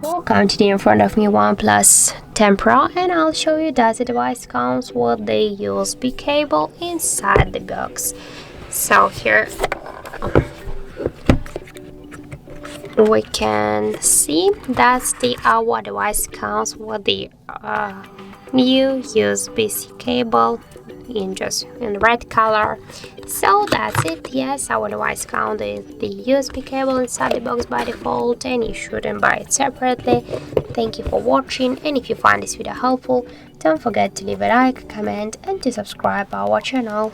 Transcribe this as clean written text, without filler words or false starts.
Welcome today in front of me OnePlus 10 Pro, and I'll show you that the device comes with the USB cable inside the box. So here we can see that our device comes with the new USB-C cable in red color. So that's it. Yes, our device comes with the USB cable inside the box by default, and you shouldn't buy it separately. Thank you for watching, and if you find this video helpful, don't forget to leave a like, comment, and to subscribe our channel.